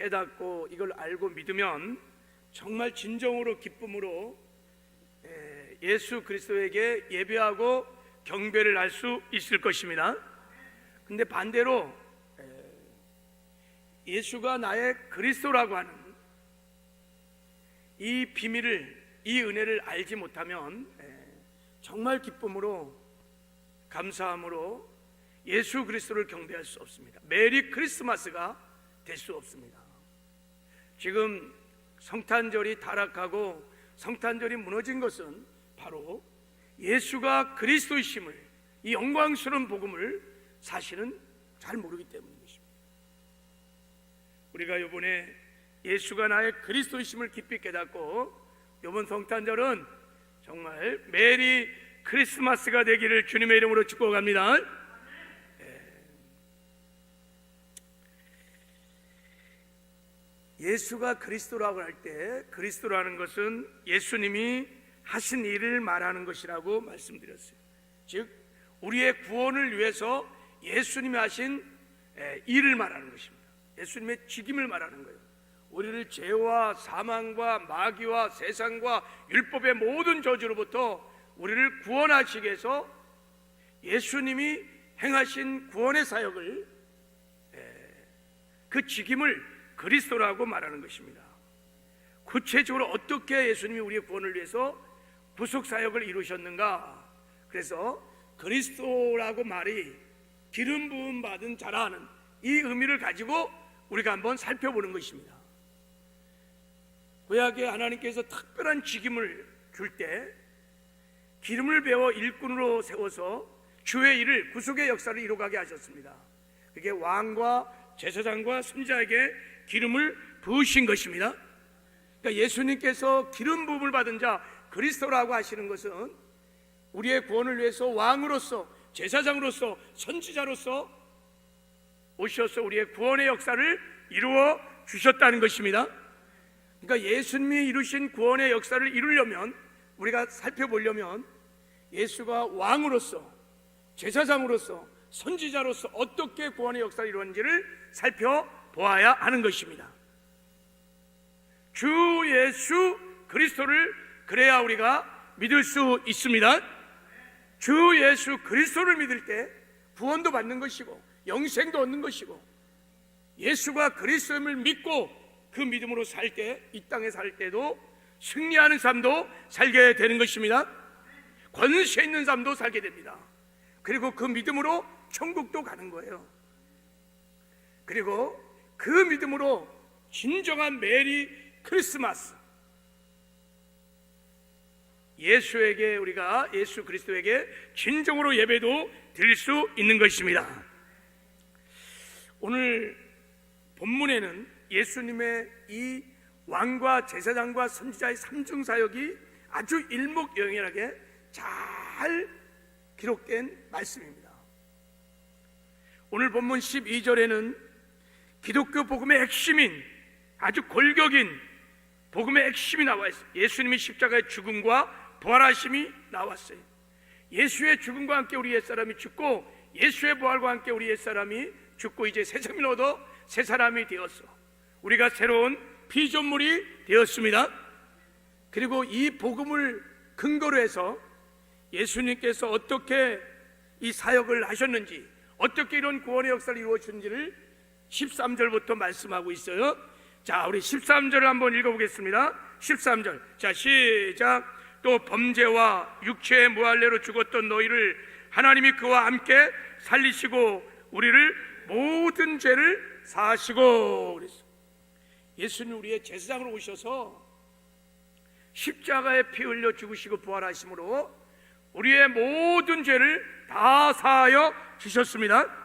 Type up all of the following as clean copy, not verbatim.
깨닫고 이걸 알고 믿으면 정말 진정으로 기쁨으로 예수 그리스도에게 예배하고 경배를 할 수 있을 것입니다. 근데 반대로 예수가 나의 그리스도라고 하는 이 비밀을, 이 은혜를 알지 못하면 정말 기쁨으로, 감사함으로 예수 그리스도를 경배할 수 없습니다. 메리 크리스마스가 될 수 없습니다. 지금 성탄절이 타락하고 성탄절이 무너진 것은 바로 예수가 그리스도이심을, 이 영광스러운 복음을 사실은 잘 모르기 때문인 것입니다. 우리가 이번에 예수가 나의 그리스도이심을 깊이 깨닫고 이번 성탄절은 정말 메리 크리스마스가 되기를 주님의 이름으로 축복합니다. 예수가 그리스도라고 할 때 그리스도라는 것은 예수님이 하신 일을 말하는 것이라고 말씀드렸어요. 즉 우리의 구원을 위해서 예수님이 하신 일을 말하는 것입니다. 예수님의 죽임을 말하는 거예요. 우리를 죄와 사망과 마귀와 세상과 율법의 모든 저주로부터 우리를 구원하시기 위해서 예수님이 행하신 구원의 사역을, 그 죽임을 그리스도라고 말하는 것입니다. 구체적으로 어떻게 예수님이 우리의 구원을 위해서 구속사역을 이루셨는가? 그래서 그리스도라고 말이 기름 부음 받은 자라는 이 의미를 가지고 우리가 한번 살펴보는 것입니다. 구약에 하나님께서 특별한 직임을 줄 때 기름을 배워 일꾼으로 세워서 주의 일을, 구속의 역사를 이루어가게 하셨습니다. 그게 왕과 제사장과 선지자에게 기름을 부으신 것입니다. 그러니까 예수님께서 기름 부음을 받은 자 그리스도라고 하시는 것은 우리의 구원을 위해서 왕으로서, 제사장으로서, 선지자로서 오셔서 우리의 구원의 역사를 이루어 주셨다는 것입니다. 그러니까 예수님이 이루신 구원의 역사를 이루려면, 우리가 살펴보려면 예수가 왕으로서, 제사장으로서, 선지자로서 어떻게 구원의 역사를 이루었는지를 살펴보아야 하는 것입니다. 주 예수 그리스도를 그래야 우리가 믿을 수 있습니다. 주 예수 그리스도를 믿을 때 구원도 받는 것이고 영생도 얻는 것이고, 예수가 그리스도임을 믿고 그 믿음으로 살 때, 이 땅에 살 때도 승리하는 삶도 살게 되는 것입니다. 권세 있는 삶도 살게 됩니다. 그리고 그 믿음으로 천국도 가는 거예요. 그리고 그 믿음으로 진정한 메리 크리스마스, 예수에게, 우리가 예수 그리스도에게 진정으로 예배도 드릴 수 있는 것입니다. 오늘 본문에는 예수님의 이 왕과 제사장과 선지자의 삼중 사역이 아주 일목요연하게 잘 기록된 말씀입니다. 오늘 본문 12절에는 기독교 복음의 핵심인, 아주 골격인 복음의 핵심이 나와 있어요. 예수님이 십자가의 죽음과 부활하심이 나왔어요. 예수의 죽음과 함께 우리 옛사람이 죽고, 예수의 부활과 함께 우리 옛사람이 죽고, 이제 새 생명을 얻어 새 사람이 되었어. 우리가 새로운 피조물이 되었습니다. 그리고 이 복음을 근거로 해서 예수님께서 어떻게 이 사역을 하셨는지, 어떻게 이런 구원의 역사를 이루어주는지를 13절부터 말씀하고 있어요. 자, 우리 13절을 한번 읽어보겠습니다. 13절, 자 시작. 또 범죄와 육체의 무할례로 죽었던 너희를 하나님이 그와 함께 살리시고 우리를 모든 죄를 사하시고 그랬어요. 예수님 우리의 제사장으로 오셔서 십자가에 피 흘려 죽으시고 부활하심으로 우리의 모든 죄를 다 사하여 주셨습니다.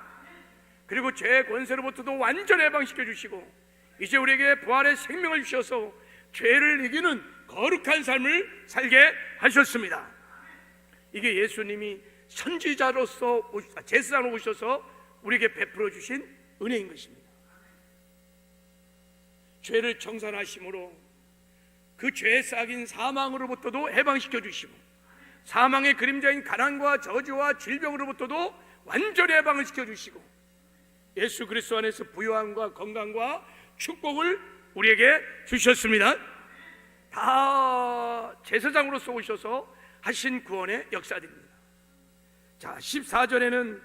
그리고 죄의 권세로부터도 완전 해방시켜 주시고, 이제 우리에게 부활의 생명을 주셔서 죄를 이기는 거룩한 삶을 살게 하셨습니다. 이게 예수님이 선지자로서, 제사장으로 오셔서 우리에게 베풀어 주신 은혜인 것입니다. 죄를 청산하심으로 그 죄에 싹인 사망으로부터도 해방시켜 주시고, 사망의 그림자인 가난과 저주와 질병으로부터도 완전히 해방을 시켜 주시고, 예수 그리스도 안에서 부요함과 건강과 축복을 우리에게 주셨습니다. 다 제사장으로서 오셔서 하신 구원의 역사들입니다. 자, 14절에는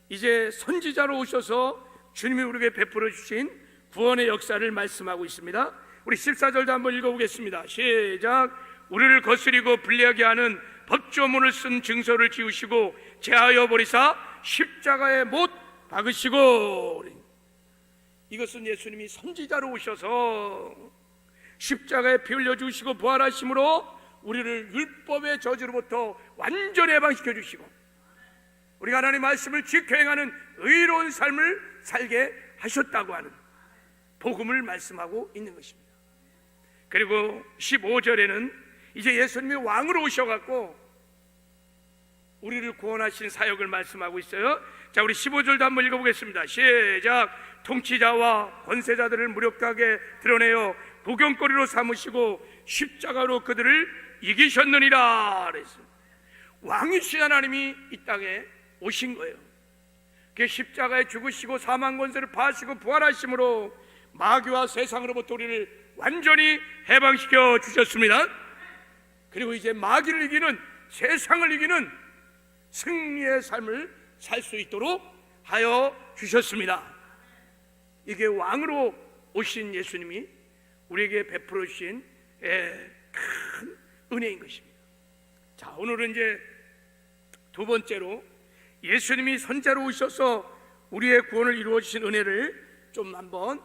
이제 선지자로 오셔서 주님이 우리에게 베풀어 주신 구원의 역사를 말씀하고 있습니다. 우리 14절도 한번 읽어보겠습니다. 시작. 우리를 거스리고 불리하게 하는 법조문을 쓴 증서를 지우시고 제하여 버리사 십자가에 못 박으시고. 이것은 예수님이 선지자로 오셔서 십자가에 피 흘려 주시고 부활하심으로 우리를 율법의 저주로부터 완전히 해방시켜 주시고 우리가 하나님의 말씀을 지켜 행하는 의로운 삶을 살게 하셨다고 하는 복음을 말씀하고 있는 것입니다. 그리고 15절에는 이제 예수님이 왕으로 오셔갖고 우리를 구원하신 사역을 말씀하고 있어요. 자, 우리 15절도 한번 읽어보겠습니다. 시작. 통치자와 권세자들을 무력하게 드러내어 구경거리로 삼으시고 십자가로 그들을 이기셨느니라 그랬습니다. 왕이신 하나님이 이 땅에 오신 거예요. 그 십자가에 죽으시고 사망 권세를 파하시고 부활하심으로 마귀와 세상으로부터 우리를 완전히 해방시켜 주셨습니다. 그리고 이제 마귀를 이기는, 세상을 이기는 승리의 삶을 살 수 있도록 하여 주셨습니다. 이게 왕으로 오신 예수님이 우리에게 베풀어 주신 큰 은혜인 것입니다. 자, 오늘은 이제 두 번째로 예수님이 선자로 오셔서 우리의 구원을 이루어 주신 은혜를 좀 한번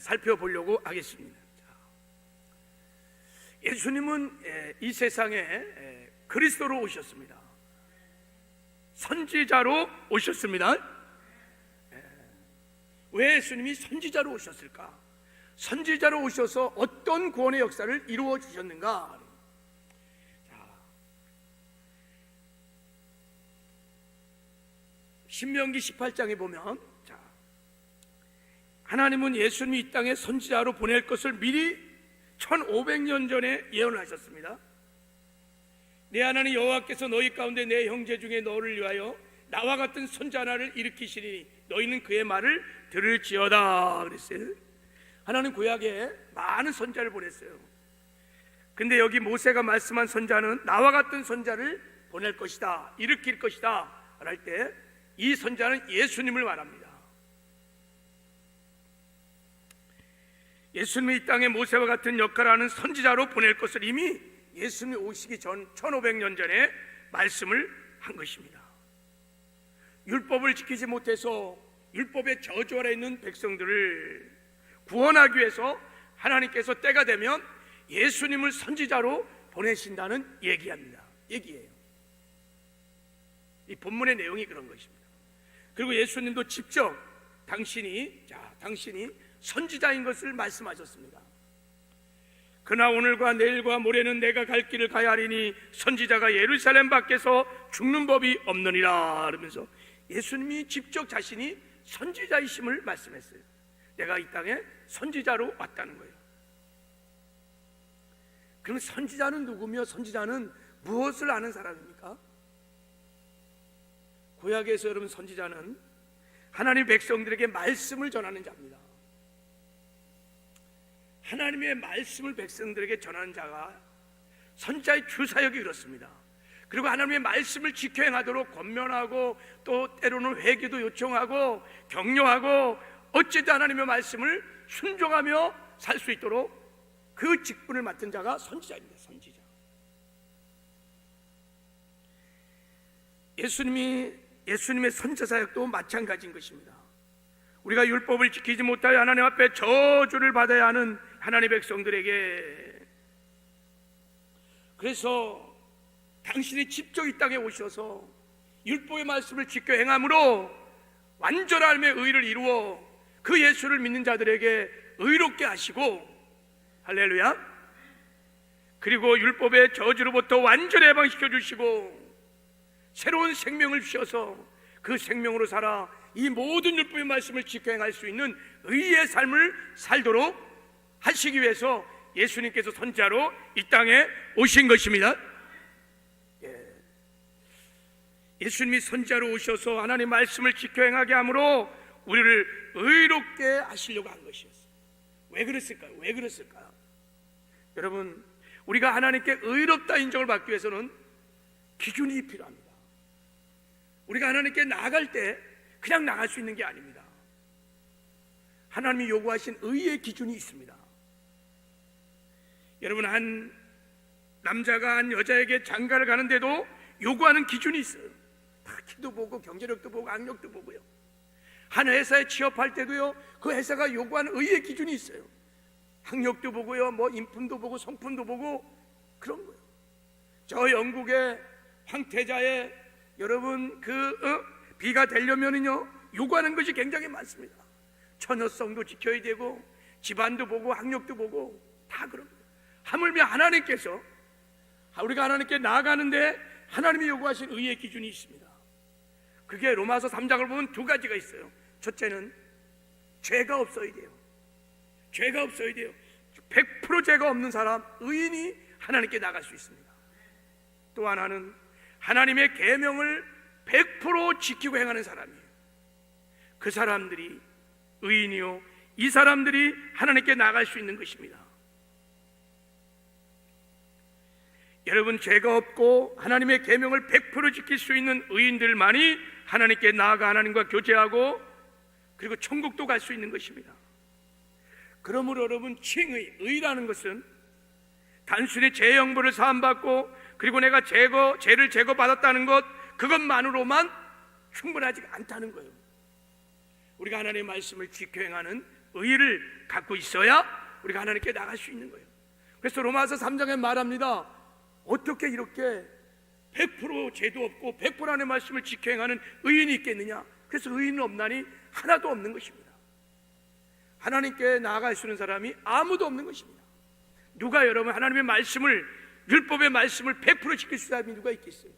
살펴보려고 하겠습니다. 예수님은 이 세상에 그리스도로 오셨습니다. 선지자로 오셨습니다. 왜 예수님이 선지자로 오셨을까? 선지자로 오셔서 어떤 구원의 역사를 이루어 주셨는가? 신명기 18장에 보면, 하나님은 예수님이 이 땅에 선지자로 보낼 것을 미리 1500년 전에 예언하셨습니다. 내 하나님 여호와께서 너희 가운데 내 형제 중에 너를 위하여 나와 같은 선자 하나를 일으키시니 너희는 그의 말을 들을지어다 그랬어요. 하나님 구약에 많은 선자를 보냈어요. 근데 여기 모세가 말씀한 선자는 나와 같은 선자를 보낼 것이다, 일으킬 것이다 할 때 이 선자는 예수님을 말합니다. 예수님이 이 땅에 모세와 같은 역할을 하는 선지자로 보낼 것을 이미 예수님이 오시기 전 1500년 전에 말씀을 한 것입니다. 율법을 지키지 못해서 율법의 저주 아래 있는 백성들을 구원하기 위해서 하나님께서 때가 되면 예수님을 선지자로 보내신다는 얘기예요. 이 본문의 내용이 그런 것입니다. 그리고 예수님도 직접 당신이 선지자인 것을 말씀하셨습니다. 그러나 오늘과 내일과 모레는 내가 갈 길을 가야 하리니 선지자가 예루살렘 밖에서 죽는 법이 없느니라 그러면서 예수님이 직접 자신이 선지자이심을 말씀했어요. 내가 이 땅에 선지자로 왔다는 거예요. 그럼 선지자는 누구며 선지자는 무엇을 아는 사람입니까? 구약에서 여러분 선지자는 하나님 백성들에게 말씀을 전하는 자입니다. 하나님의 말씀을 백성들에게 전하는 자가 선지자의 주사역이 그렇습니다. 그리고 하나님의 말씀을 지켜 행하도록 권면하고 또 때로는 회개도 요청하고 격려하고 어쨌든 하나님의 말씀을 순종하며 살 수 있도록 그 직분을 맡은 자가 선지자입니다. 선지자. 예수님의 선지자 사역도 마찬가지인 것입니다. 우리가 율법을 지키지 못하여 하나님 앞에 저주를 받아야 하는 하나님의 백성들에게, 그래서 당신이 직접 이 땅에 오셔서 율법의 말씀을 지켜 행함으로 완전한 의를 이루어 그 예수를 믿는 자들에게 의롭게 하시고, 할렐루야, 그리고 율법의 저주로부터 완전히 해방시켜 주시고 새로운 생명을 주셔서 그 생명으로 살아 이 모든 율법의 말씀을 지켜 행할 수 있는 의의 삶을 살도록 하시기 위해서 예수님께서 선지자로 이 땅에 오신 것입니다. 예수님이 선지자로 오셔서 하나님의 말씀을 지켜 행하게 함으로 우리를 의롭게 하시려고 한 것이었어요. 왜 그랬을까요? 왜 그랬을까요? 여러분, 우리가 하나님께 의롭다 인정을 받기 위해서는 기준이 필요합니다. 우리가 하나님께 나아갈 때 그냥 나갈 수 있는 게 아닙니다. 하나님이 요구하신 의의 기준이 있습니다. 여러분, 한 남자가 한 여자에게 장가를 가는데도 요구하는 기준이 있어요. 다 키도 보고 경제력도 보고 학력도 보고요. 한 회사에 취업할 때도요, 그 회사가 요구하는 의의 기준이 있어요. 학력도 보고요, 뭐 인품도 보고 성품도 보고 그런 거예요. 저 영국의 황태자의 여러분 비가 되려면은요, 요구하는 것이 굉장히 많습니다. 처녀성도 지켜야 되고 집안도 보고 학력도 보고 다 그런 거예요. 하물며 하나님께서 우리가 하나님께 나아가는데 하나님이 요구하신 의의 기준이 있습니다. 그게 로마서 3장을 보면 두 가지가 있어요. 첫째는 죄가 없어야 돼요. 죄가 없어야 돼요. 100% 죄가 없는 사람, 의인이 하나님께 나갈 수 있습니다. 또 하나는 하나님의 계명을 100% 지키고 행하는 사람이에요. 그 사람들이 의인이요, 이 사람들이 하나님께 나갈 수 있는 것입니다. 여러분, 죄가 없고 하나님의 계명을 100% 지킬 수 있는 의인들만이 하나님께 나아가 하나님과 교제하고 그리고 천국도 갈 수 있는 것입니다. 그러므로 여러분, 칭의, 의라는 것은 단순히 죄 형벌을 사함받고 그리고 내가 죄를 제거받았다는 것, 그것만으로만 충분하지 않다는 거예요. 우리가 하나님의 말씀을 지켜 행하는 의를 갖고 있어야 우리가 하나님께 나갈 수 있는 거예요. 그래서 로마서 3장에 말합니다. 어떻게 이렇게 100% 죄도 없고 100% 하나님의 말씀을 지켜 행하는 의인이 있겠느냐? 그래서 의인은 없나니 하나도 없는 것입니다. 하나님께 나아갈 수 있는 사람이 아무도 없는 것입니다. 누가 여러분 하나님의 말씀을, 율법의 말씀을 100% 지킬 수 있는 사람이 누가 있겠어요?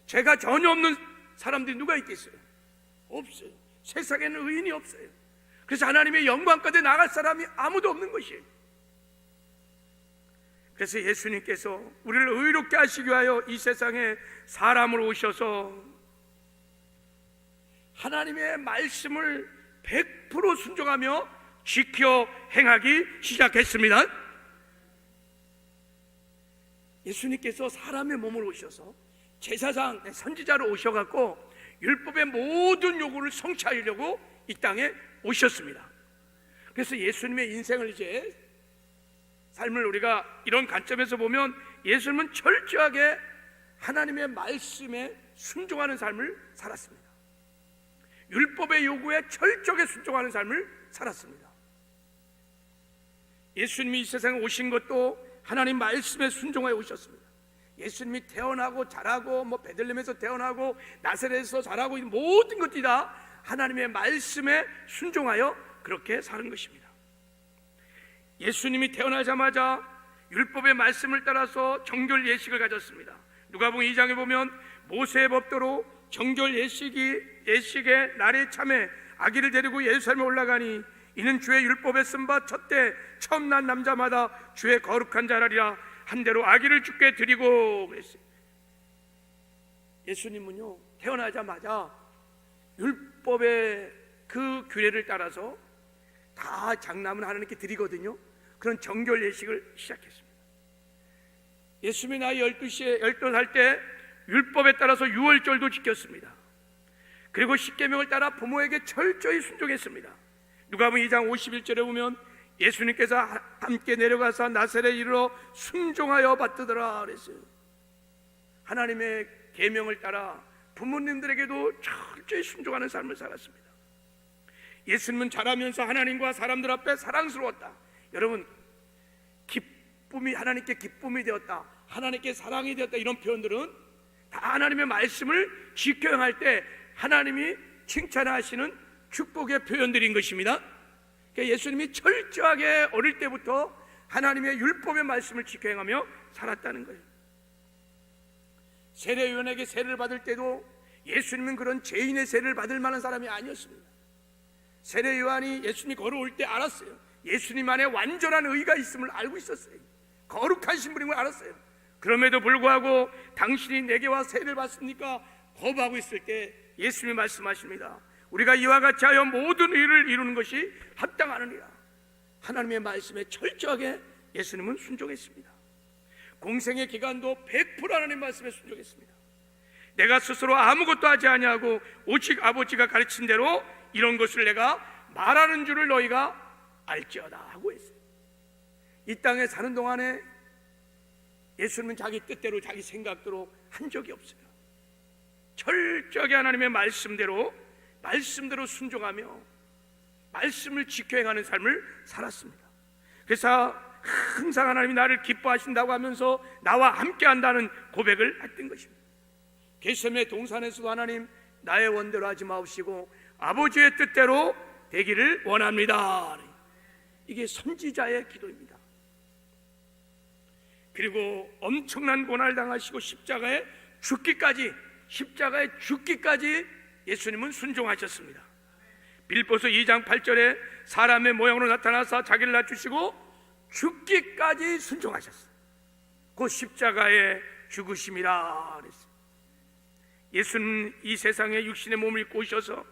죄가 전혀 없는 사람들이 누가 있겠어요? 없어요. 세상에는 의인이 없어요. 그래서 하나님의 영광까지 나갈 사람이 아무도 없는 것이에요. 그래서 예수님께서 우리를 의롭게 하시기 위하여 이 세상에 사람으로 오셔서 하나님의 말씀을 100% 순종하며 지켜 행하기 시작했습니다. 예수님께서 사람의 몸으로 오셔서 제사장, 선지자로 오셔갖고 율법의 모든 요구를 성취하려고 이 땅에 오셨습니다. 그래서 예수님의 인생을 이제 삶을 우리가 이런 관점에서 보면 예수님은 철저하게 하나님의 말씀에 순종하는 삶을 살았습니다. 율법의 요구에 철저하게 순종하는 삶을 살았습니다. 예수님이 이 세상에 오신 것도 하나님 말씀에 순종하여 오셨습니다. 예수님이 태어나고 자라고 베들레헴에서 태어나고 나사렛에서 자라고 이 모든 것들이 다 하나님의 말씀에 순종하여 그렇게 사는 것입니다. 예수님이 태어나자마자 율법의 말씀을 따라서 정결 예식을 가졌습니다. 누가복음 2장에 보면 모세의 법도로 정결 예식의 날에 참에 아기를 데리고 예루살렘에 올라가니 이는 주의 율법에 쓴 바 첫때 처음 난 남자마다 주의 거룩한 자라리라 한 대로 아기를 주께 드리고 그랬어요. 예수님은요, 태어나자마자 율법의 그 규례를 따라서 다 장남은 하나님께 드리거든요. 그런 정결 예식을 시작했습니다. 예수님이 나이 12살 때 율법에 따라서 유월절도 지켰습니다. 그리고 십계명을 따라 부모에게 철저히 순종했습니다. 누가복음 2장 51절에 보면 예수님께서 함께 내려가서 나사렛에 이르러 순종하여 받들더라 그랬어요. 하나님의 계명을 따라 부모님들에게도 철저히 순종하는 삶을 살았습니다. 예수님은 자라면서 하나님과 사람들 앞에 사랑스러웠다. 여러분, 기쁨이 하나님께 기쁨이 되었다, 하나님께 사랑이 되었다, 이런 표현들은 다 하나님의 말씀을 지켜 행할 때 하나님이 칭찬하시는 축복의 표현들인 것입니다. 그러니까 예수님이 철저하게 어릴 때부터 하나님의 율법의 말씀을 지켜 행하며 살았다는 거예요. 세례요한에게 세례를 받을 때도 예수님은 그런 죄인의 세례를 받을 만한 사람이 아니었습니다. 세례요한이 예수님이 걸어올 때 알았어요. 예수님 안에 완전한 의가 있음을 알고 있었어요. 거룩한 신분임을 알았어요. 그럼에도 불구하고 당신이 내게 와 세례를 받습니까? 거부하고 있을 때 예수님이 말씀하십니다. 우리가 이와 같이 하여 모든 의를 이루는 것이 합당하느니라. 하나님의 말씀에 철저하게 예수님은 순종했습니다. 공생의 기간도 100% 하나님의 말씀에 순종했습니다. 내가 스스로 아무것도 하지 아니하고 오직 아버지가 가르친 대로 이런 것을 내가 말하는 줄을 너희가 알지어다 하고 했어요. 이 땅에 사는 동안에 예수님은 자기 뜻대로 자기 생각대로 한 적이 없어요. 철저하게 하나님의 말씀대로 순종하며 말씀을 지켜 행하는 삶을 살았습니다. 그래서 항상 하나님이 나를 기뻐하신다고 하면서 나와 함께 한다는 고백을 했던 것입니다. 겟세마네 동산에서도 하나님 나의 원대로 하지 마옵시고 아버지의 뜻대로 되기를 원합니다. 이게 선지자의 기도입니다. 그리고 엄청난 고난을 당하시고 십자가에 죽기까지 예수님은 순종하셨습니다. 빌립보서 2장 8절에 사람의 모양으로 나타나서 자기를 낮추시고 죽기까지 순종하셨어요. 곧 십자가에 죽으심이라 그랬어요. 예수는 이 세상에 육신의 몸을 입고 오셔서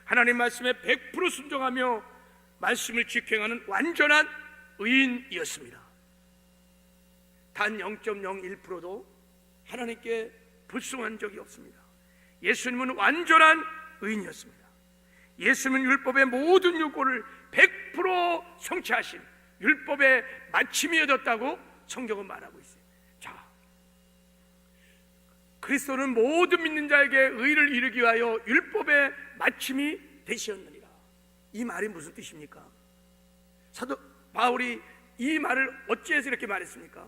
하나님 말씀에 100% 순종하며 말씀을 지켜행하는 완전한 의인이었습니다. 단 0.01%도 하나님께 불순한 적이 없습니다. 예수님은 완전한 의인이었습니다. 예수님은 율법의 모든 요구를 100% 성취하신 율법의 마침이 얻었다고 성경은 말하고 있어요. 자, 그리스도는 모든 믿는 자에게 의를 이루기 위하여 율법의 마침이 되시었느니라. 이 말이 무슨 뜻입니까? 사도 바울이 이 말을 어찌해서 이렇게 말했습니까?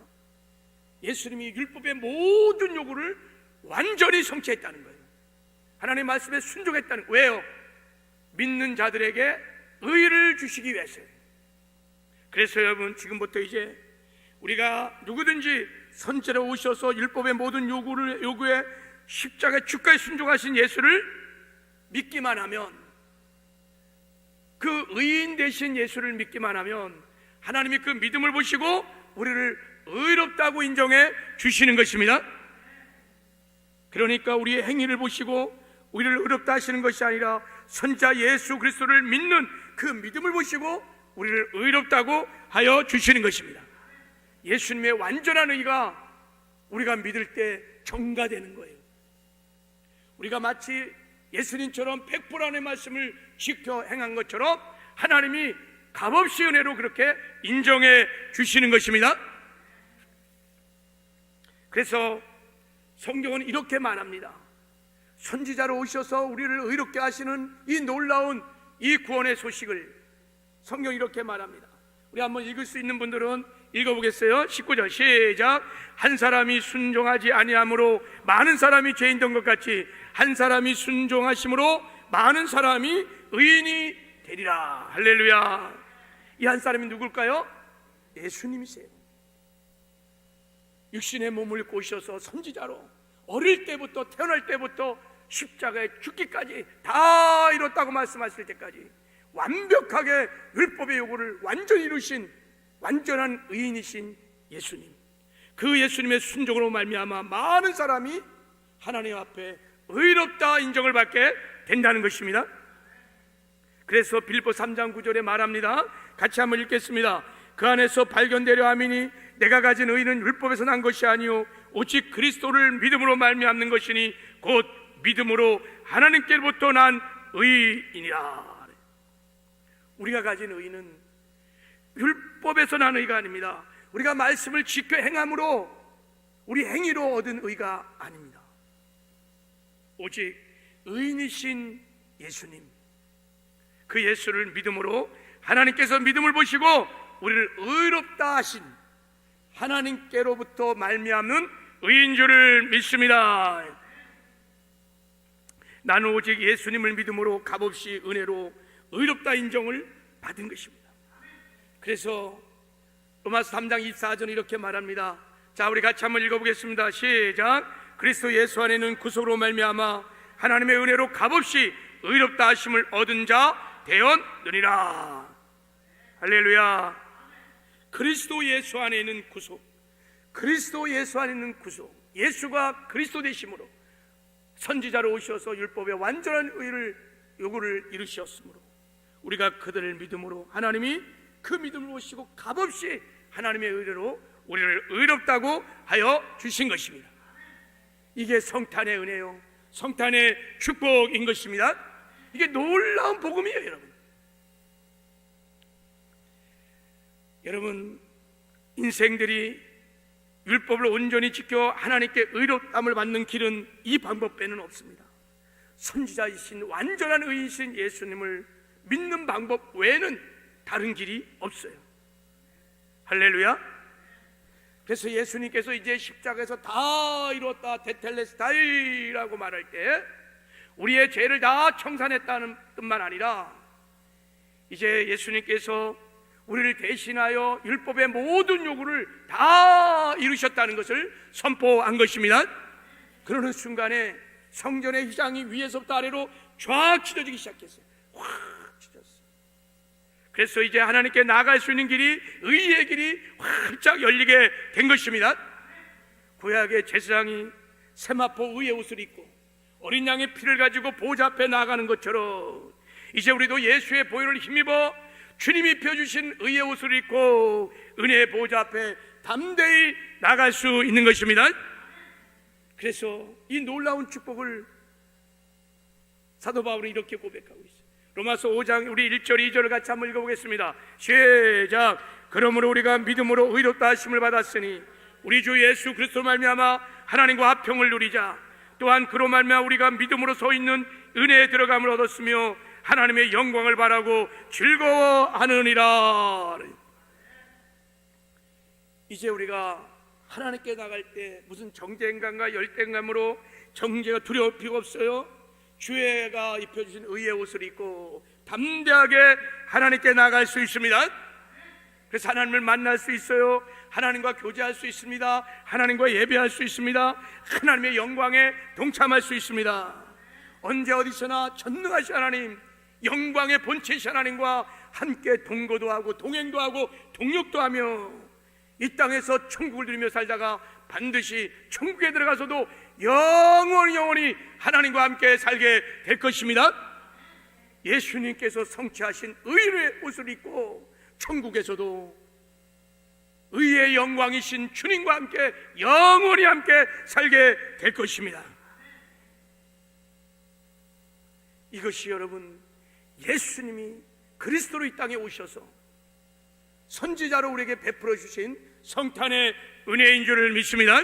예수님이 율법의 모든 요구를 완전히 성취했다는 거예요. 하나님의 말씀에 순종했다는 거예요. 왜요? 믿는 자들에게 의를 주시기 위해서요. 그래서 여러분, 지금부터 이제 우리가 누구든지 선지자로 오셔서 율법의 모든 요구에 십자가의 주까지 순종하신 예수를 믿기만 하면, 그 의인 되신 예수를 믿기만 하면 하나님이 그 믿음을 보시고 우리를 의롭다고 인정해 주시는 것입니다. 그러니까 우리의 행위를 보시고 우리를 의롭다 하시는 것이 아니라 선지자 예수 그리스도를 믿는 그 믿음을 보시고 우리를 의롭다고 하여 주시는 것입니다. 예수님의 완전한 의가 우리가 믿을 때 경가되는 거예요. 우리가 마치 예수님처럼 100% 하나님의 말씀을 지켜 행한 것처럼 하나님이 값없이 은혜로 그렇게 인정해 주시는 것입니다. 그래서 성경은 이렇게 말합니다. 선지자로 오셔서 우리를 의롭게 하시는 이 놀라운 이 구원의 소식을 성경이 이렇게 말합니다. 우리 한번 읽을 수 있는 분들은 읽어보겠어요. 19절 시작. 한 사람이 순종하지 아니함으로 많은 사람이 죄인 된 것 같이 한 사람이 순종하심으로 많은 사람이 의인이 되리라. 할렐루야. 이 한 사람이 누굴까요? 예수님이세요. 육신의 몸을 입고 오셔서 선지자로 어릴 때부터, 태어날 때부터 십자가에 죽기까지 다 이뤘다고 말씀하실 때까지 완벽하게 율법의 요구를 완전히 이루신 완전한 의인이신 예수님, 그 예수님의 순종으로 말미암아 많은 사람이 하나님 앞에 의롭다 인정을 받게 된다는 것입니다. 그래서 빌립보 3장 9절에 말합니다. 같이 한번 읽겠습니다. 그 안에서 발견되려 함이니 내가 가진 의는 율법에서 난 것이 아니요 오직 그리스도를 믿음으로 말미암는 것이니 곧 믿음으로 하나님께로부터 난 의인이라. 우리가 가진 의는 율법에서 난 의가 아닙니다. 우리가 말씀을 지켜 행함으로 우리 행위로 얻은 의가 아닙니다. 오직 의인이신 예수님, 그 예수를 믿음으로 하나님께서 믿음을 보시고 우리를 의롭다 하신 하나님께로부터 말미암는 의인 줄을 믿습니다. 나는 오직 예수님을 믿음으로 값없이 은혜로 의롭다 인정을 받은 것입니다. 그래서 로마서 3장 24절 이렇게 말합니다. 자, 우리 같이 한번 읽어보겠습니다. 시작. 그리스도 예수 안에는 구속으로 말미암아 하나님의 은혜로 값없이 의롭다 하심을 얻은 자 되었느니라. 할렐루야. 그리스도 예수 안에 있는 구속, 그리스도 예수 안에 있는 구속, 예수가 그리스도 되심으로 선지자로 오셔서 율법의 완전한 의를 요구를 이루셨으므로 우리가 그들을 믿음으로 하나님이 그 믿음을 보시고 값없이 하나님의 의뢰로 우리를 의롭다고 하여 주신 것입니다. 이게 성탄의 은혜요, 성탄의 축복인 것입니다. 이게 놀라운 복음이에요. 여러분 인생들이 율법을 온전히 지켜 하나님께 의롭다함을 받는 길은 이 방법 빼는 없습니다. 선지자이신 완전한 의이신 예수님을 믿는 방법 외에는 다른 길이 없어요. 할렐루야. 그래서 예수님께서 이제 십자가에서 다 이뤘다 테텔레스타이라고 말할 때 우리의 죄를 다 청산했다는 뜻만 아니라 이제 예수님께서 우리를 대신하여 율법의 모든 요구를 다 이루셨다는 것을 선포한 것입니다. 그러는 순간에 성전의 휘장이 위에서부터 아래로 쫙 찢어지기 시작했어요. 확 찢었어요. 그래서 이제 하나님께 나아갈 수 있는 길이, 의의 길이 활짝 열리게 된 것입니다. 구약의 제사장이 세마포 의의 옷을 입고 어린 양의 피를 가지고 보좌 앞에 나아가는 것처럼 이제 우리도 예수의 보혈을 힘입어 주님이 펴주신 의의 옷을 입고 은혜의 보좌 앞에 담대히 나갈 수 있는 것입니다. 그래서 이 놀라운 축복을 사도 바울은 이렇게 고백하고 있어요. 로마서 5장 우리 1절 2절을 같이 한번 읽어보겠습니다. 시작. 그러므로 우리가 믿음으로 의롭다 하심을 받았으니 우리 주 예수 그리스도 말미암아 하나님과 화평을 누리자. 또한 그로 말미암아 우리가 믿음으로 서 있는 은혜에 들어감을 얻었으며 하나님의 영광을 바라고 즐거워하느니라. 이제 우리가 하나님께 나갈 때 무슨 정죄감과 열등감으로 정죄가 두려울 필요가 없어요. 주가 입혀주신 의의 옷을 입고 담대하게 하나님께 나갈 수 있습니다. 그래서 하나님을 만날 수 있어요. 하나님과 교제할 수 있습니다. 하나님과 예배할 수 있습니다. 하나님의 영광에 동참할 수 있습니다. 언제 어디서나 전능하신 하나님, 영광의 본체이신 하나님과 함께 동거도 하고 동행도 하고 동역도 하며 이 땅에서 천국을 누리며 살다가 반드시 천국에 들어가서도 영원히 하나님과 함께 살게 될 것입니다. 예수님께서 성취하신 의의 옷을 입고 천국에서도 의의 영광이신 주님과 함께 영원히 함께 살게 될 것입니다. 이것이 여러분 예수님이 그리스도로 이 땅에 오셔서 선지자로 우리에게 베풀어 주신 성탄의 은혜인 줄을 믿습니다.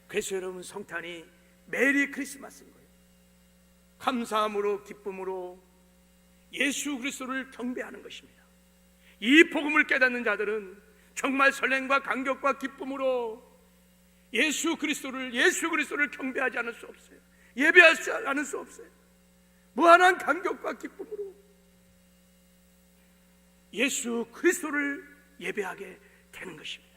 그래서 여러분 성탄이 메리 크리스마스인 거예요. 감사함으로 기쁨으로 예수 그리스도를 경배하는 것입니다. 이 복음을 깨닫는 자들은 정말 설렘과 감격과 기쁨으로 예수 그리스도를 경배하지 않을 수 없어요. 예배하지 않을 수 없어요. 무한한 감격과 기쁨으로 예수 그리스도를 예배하게 되는 것입니다.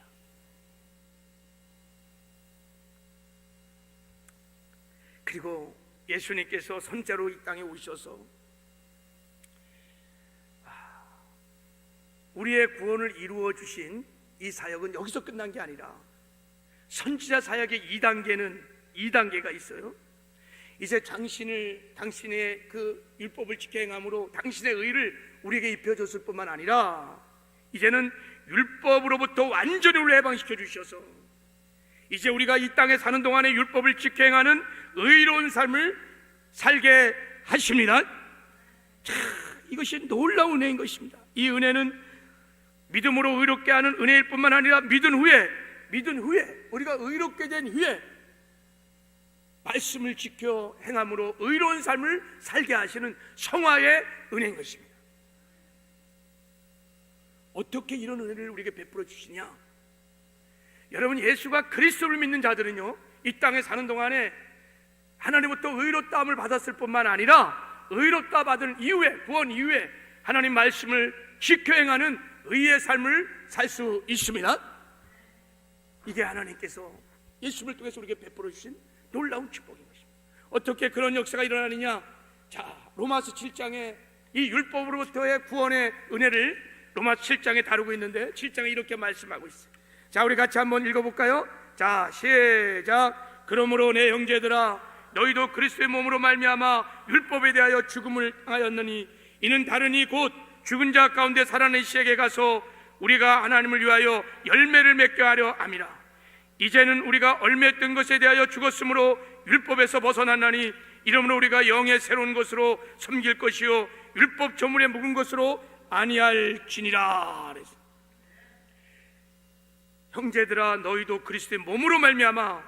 그리고 예수님께서 선자로 이 땅에 오셔서 우리의 구원을 이루어 주신 이 사역은 여기서 끝난 게 아니라 선지자 사역의 2단계가 있어요. 이제 당신의 그 율법을 지켜 행함으로 당신의 의를 우리에게 입혀줬을 뿐만 아니라 이제는 율법으로부터 완전히 우리를 해방시켜 주셔서 이제 우리가 이 땅에 사는 동안에 율법을 지켜 행하는 의로운 삶을 살게 하십니다. 자, 이것이 놀라운 은혜인 것입니다. 이 은혜는 믿음으로 의롭게 하는 은혜일 뿐만 아니라 믿은 후에 우리가 의롭게 된 후에 말씀을 지켜 행함으로 의로운 삶을 살게 하시는 성화의 은혜인 것입니다. 어떻게 이런 은혜를 우리에게 베풀어 주시냐? 여러분 예수가 그리스도를 믿는 자들은요 이 땅에 사는 동안에 하나님부터 의롭다함을 받았을 뿐만 아니라 의롭다 받은 이후에 구원 이후에 하나님 말씀을 지켜 행하는 의의 삶을 살 수 있습니다. 이게 하나님께서 예수를 통해서 우리에게 베풀어 주신 놀라운 축복인 것입니다. 어떻게 그런 역사가 일어나느냐? 자, 로마서 7장에 이 율법으로부터의 구원의 은혜를 로마서 7장에 다루고 있는데 7장에 이렇게 말씀하고 있어요. 자, 우리 같이 한번 읽어볼까요? 자, 시작. 그러므로 내 형제들아 너희도 그리스도의 몸으로 말미암아 율법에 대하여 죽음을 당하였느니 이는 다른 이 곧 죽은 자 가운데 살아난 시에게 가서 우리가 하나님을 위하여 열매를 맺게 하려 함이라. 이제는 우리가 얼매했던 것에 대하여 죽었으므로 율법에서 벗어났나니 이러므로 우리가 영의 새로운 것으로 섬길 것이요 율법 조물에 묵은 것으로 아니할지니라. 형제들아, 너희도 그리스도의 몸으로 말미암아,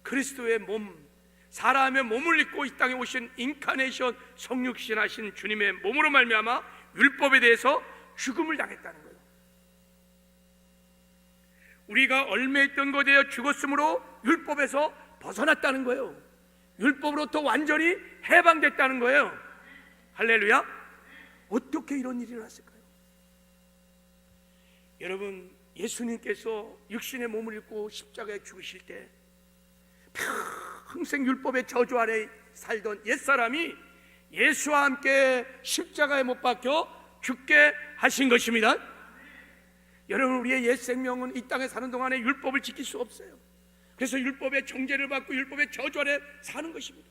그리스도의 몸, 사람의 몸을 입고 이 땅에 오신 인카네이션 성육신하신 주님의 몸으로 말미암아 율법에 대해서 죽음을 당했다는 거예요. 우리가 얽매였던 것에 대하여 죽었으므로 율법에서 벗어났다는 거예요. 율법으로부터 완전히 해방됐다는 거예요. 할렐루야. 어떻게 이런 일이 일어났을까요? 여러분, 예수님께서 육신의 몸을 입고 십자가에 죽으실 때 평생 율법의 저주 아래 살던 옛사람이 예수와 함께 십자가에 못 박혀 죽게 하신 것입니다. 여러분, 우리의 옛 생명은 이 땅에 사는 동안에 율법을 지킬 수 없어요. 그래서 율법의 정죄를 받고 율법의 저주 아래 사는 것입니다.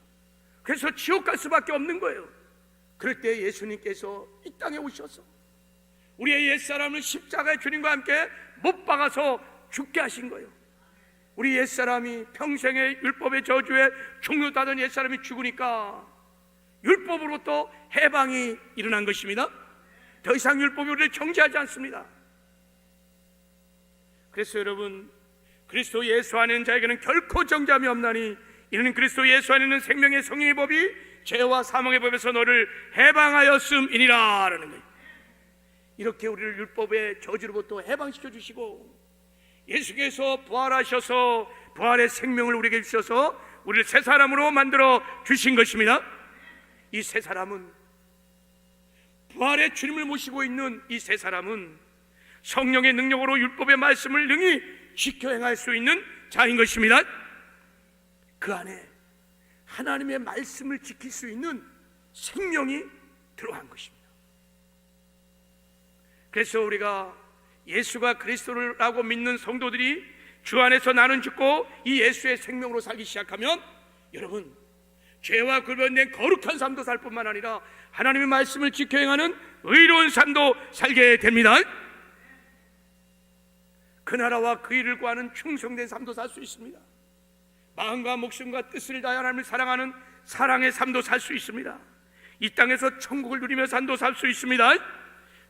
그래서 지옥 갈 수밖에 없는 거예요. 그럴 때 예수님께서 이 땅에 오셔서 우리의 옛사람을 십자가의 주님과 함께 못 박아서 죽게 하신 거예요. 우리 옛사람이 평생의 율법의 저주에 종노하던 옛사람이 죽으니까 율법으로부터 해방이 일어난 것입니다. 더 이상 율법이 우리를 정죄하지 않습니다. 그래서 여러분, 그리스도 예수 안에 있는 자에게는 결코 정죄함이 없나니 이는 그리스도 예수 안에 있는 생명의 성령의 법이 죄와 사망의 법에서 너를 해방하였음이니라 라는 거예요. 이렇게 우리를 율법의 저주로부터 해방시켜 주시고 예수께서 부활하셔서 부활의 생명을 우리에게 주셔서 우리를 새 사람으로 만들어 주신 것입니다. 이 새 사람은, 부활의 주님을 모시고 있는 이 새 사람은 성령의 능력으로 율법의 말씀을 능히 지켜 행할 수 있는 자인 것입니다. 그 안에 하나님의 말씀을 지킬 수 있는 생명이 들어간 것입니다. 그래서 우리가 예수가 그리스도라고 믿는 성도들이 주 안에서 나는 죽고 이 예수의 생명으로 살기 시작하면 여러분, 죄와 구별된 거룩한 삶도 살 뿐만 아니라 하나님의 말씀을 지켜 행하는 의로운 삶도 살게 됩니다. 그 나라와 그 일을 구하는 충성된 삶도 살 수 있습니다. 마음과 목숨과 뜻을 다해 하나님을 사랑하는 사랑의 삶도 살 수 있습니다. 이 땅에서 천국을 누리며 삶도 살 수 있습니다.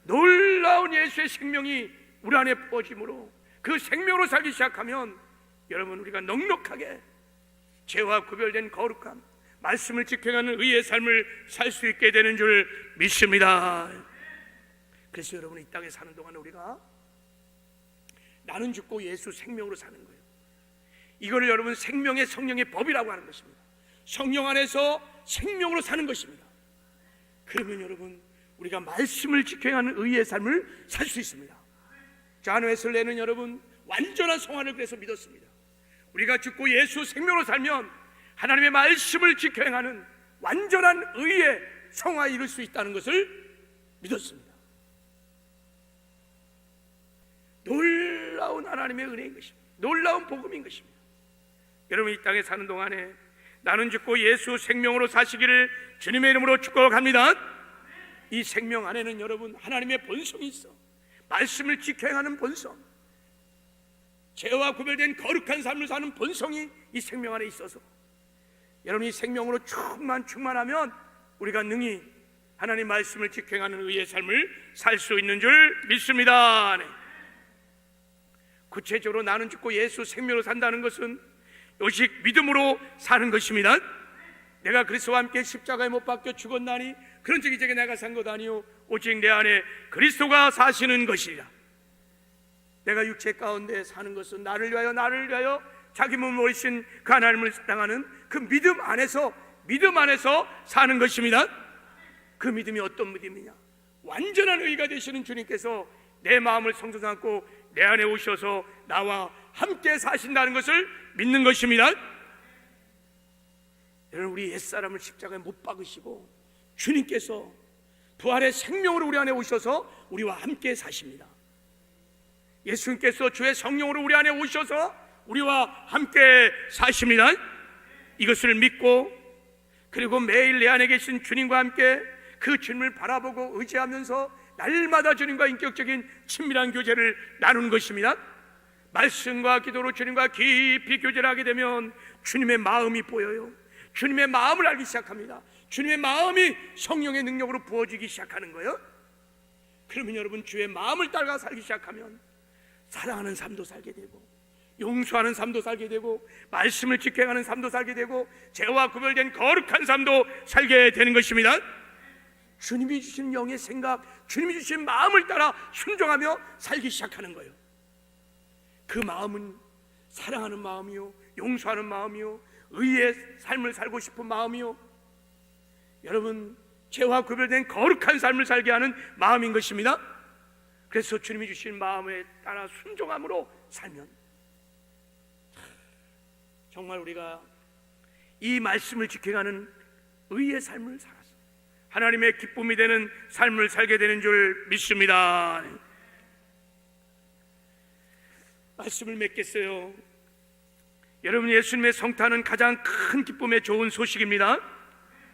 놀라운 예수의 생명이 우리 안에 부어짐으로 그 생명으로 살기 시작하면 여러분, 우리가 넉넉하게 죄와 구별된 거룩함, 말씀을 지켜가는 의의 삶을 살 수 있게 되는 줄 믿습니다. 그래서 여러분, 이 땅에 사는 동안 우리가 나는 죽고 예수 생명으로 사는 거예요. 이거를 여러분 생명의 성령의 법이라고 하는 것입니다. 성령 안에서 생명으로 사는 것입니다. 그러면 여러분, 우리가 말씀을 지켜야 하는 의의 삶을 살 수 있습니다. 존 웨슬레는 여러분 완전한 성화를 그래서 믿었습니다. 우리가 죽고 예수 생명으로 살면 하나님의 말씀을 지켜 행하는 완전한 의의 성화에 이룰 수 있다는 것을 믿었습니다. 놀라운 하나님의 은혜인 것입니다. 놀라운 복음인 것입니다. 여러분, 이 땅에 사는 동안에 나는 죽고 예수 생명으로 사시기를 주님의 이름으로 축복합니다. 이 생명 안에는 여러분 하나님의 본성이 있어. 말씀을 지켜 행하는 본성, 죄와 구별된 거룩한 삶을 사는 본성이 이 생명 안에 있어서 여러분, 이 생명으로 충만하면 우리가 능히 하나님 말씀을 지켜 행하는 의의 삶을 살 수 있는 줄 믿습니다. 네. 구체적으로 나는 죽고 예수 생명으로 산다는 것은 오직 믿음으로 사는 것입니다. 내가 그리스도와 함께 십자가에 못 박혀 죽었나니 그런 즉 이제 내가 산 것 아니요 오직 내 안에 그리스도가 사시는 것이라. 내가 육체 가운데 사는 것은 나를 위하여 자기 몸을 오신 그 하나님을 사랑하는 그 믿음 안에서 사는 것입니다. 그 믿음이 어떤 믿음이냐? 완전한 의가 되시는 주님께서 내 마음을 성소 삼고 내 안에 오셔서 나와 함께 사신다는 것을 믿는 것입니다. 여러분, 우리 옛사람을 십자가에 못 박으시고 주님께서 부활의 생명으로 우리 안에 오셔서 우리와 함께 사십니다. 예수님께서 주의 성령으로 우리 안에 오셔서 우리와 함께 사십니다. 이것을 믿고 그리고 매일 내 안에 계신 주님과 함께 그 주님을 바라보고 의지하면서 날마다 주님과 인격적인 친밀한 교제를 나누는 것입니다. 말씀과 기도로 주님과 깊이 교제를 하게 되면 주님의 마음이 보여요. 주님의 마음을 알기 시작합니다. 주님의 마음이 성령의 능력으로 부어지기 시작하는 거예요. 그러면 여러분, 주의 마음을 따라 살기 시작하면 사랑하는 삶도 살게 되고, 용서하는 삶도 살게 되고, 말씀을 지켜가는 삶도 살게 되고, 죄와 구별된 거룩한 삶도 살게 되는 것입니다. 주님이 주신 영의 생각, 주님이 주신 마음을 따라 순종하며 살기 시작하는 거예요. 그 마음은 사랑하는 마음이요, 용서하는 마음이요, 의의 삶을 살고 싶은 마음이요, 여러분, 죄와 구별된 거룩한 삶을 살게 하는 마음인 것입니다. 그래서 주님이 주신 마음에 따라 순종함으로 살면 정말 우리가 이 말씀을 지켜가는 의의 삶을 살아서 하나님의 기쁨이 되는 삶을 살게 되는 줄 믿습니다. 말씀을 맺겠어요. 여러분, 예수님의 성탄은 가장 큰 기쁨의 좋은 소식입니다.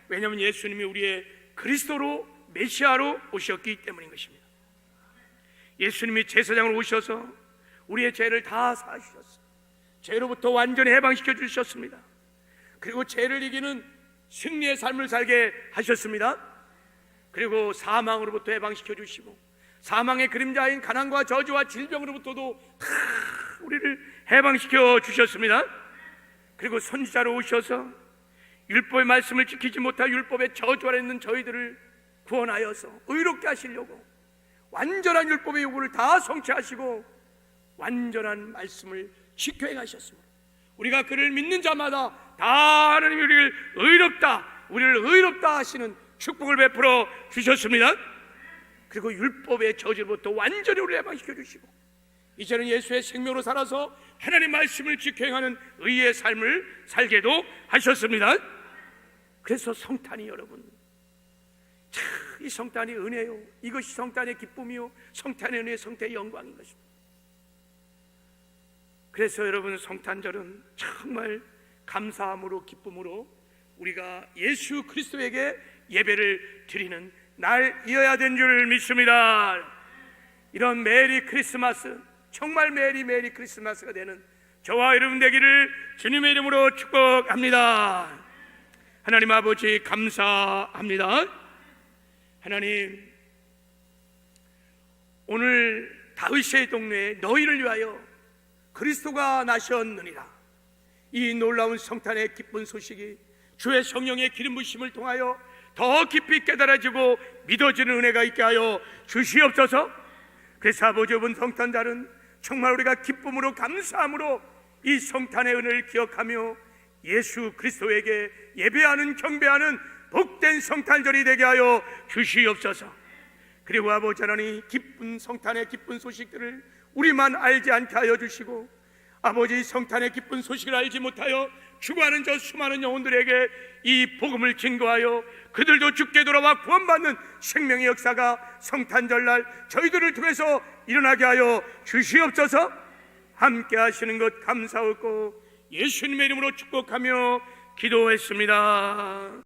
왜냐하면 예수님이 우리의 그리스도로 메시아로 오셨기 때문인 것입니다. 예수님이 제사장으로 오셔서 우리의 죄를 다 사하셨습니다. 죄로부터 완전히 해방시켜 주셨습니다. 그리고 죄를 이기는 승리의 삶을 살게 하셨습니다. 그리고 사망으로부터 해방시켜 주시고, 사망의 그림자인 가난과 저주와 질병으로부터도 다 우리를 해방시켜 주셨습니다. 그리고 선지자로 오셔서 율법의 말씀을 지키지 못할 율법의 저주 아래 있는 저희들을 구원하여서 의롭게 하시려고 완전한 율법의 요구를 다 성취하시고 완전한 말씀을 지켜 행하셨습니다. 우리가 그를 믿는 자마다 다 하나님이 우리를 의롭다 하시는 축복을 베풀어 주셨습니다. 그리고 율법의 저주로부터 완전히 우리를 해방시켜 주시고, 이제는 예수의 생명으로 살아서 하나님 말씀을 지켜 행하는 의의 삶을 살게도 하셨습니다. 그래서 성탄이, 여러분, 이 성탄이 은혜요, 이것이 성탄의 기쁨이요, 성탄의 은혜, 성탄의 영광인 것입니다. 그래서 여러분, 성탄절은 정말 감사함으로 기쁨으로 우리가 예수 그리스도에게 예배를 드리는 날이어야 된 줄 믿습니다. 이런 메리 크리스마스, 정말 메리 크리스마스가 되는 저와 여러분 되기를 주님의 이름으로 축복합니다. 하나님 아버지, 감사합니다. 하나님, 오늘 다윗의 동네에 너희를 위하여 그리스도가 나셨느니라. 이 놀라운 성탄의 기쁜 소식이 주의 성령의 기름 부심을 통하여 더 깊이 깨달아지고 믿어지는 은혜가 있게 하여 주시옵소서. 그래서 아버지, 이번 성탄절은 정말 우리가 기쁨으로 감사함으로 이 성탄의 은혜를 기억하며 예수 그리스도에게 예배하는, 경배하는 복된 성탄절이 되게 하여 주시옵소서. 그리고 아버지 하나님, 기쁜 성탄의 기쁜 소식들을 우리만 알지 않게 하여 주시고, 아버지, 성탄의 기쁜 소식을 알지 못하여 죽어가는 저 수많은 영혼들에게 이 복음을 증거하여 그들도 주께 돌아와 구원받는 생명의 역사가 성탄절날 저희들을 통해서 일어나게 하여 주시옵소서. 함께 하시는 것 감사하고 예수님의 이름으로 축복하며 기도했습니다.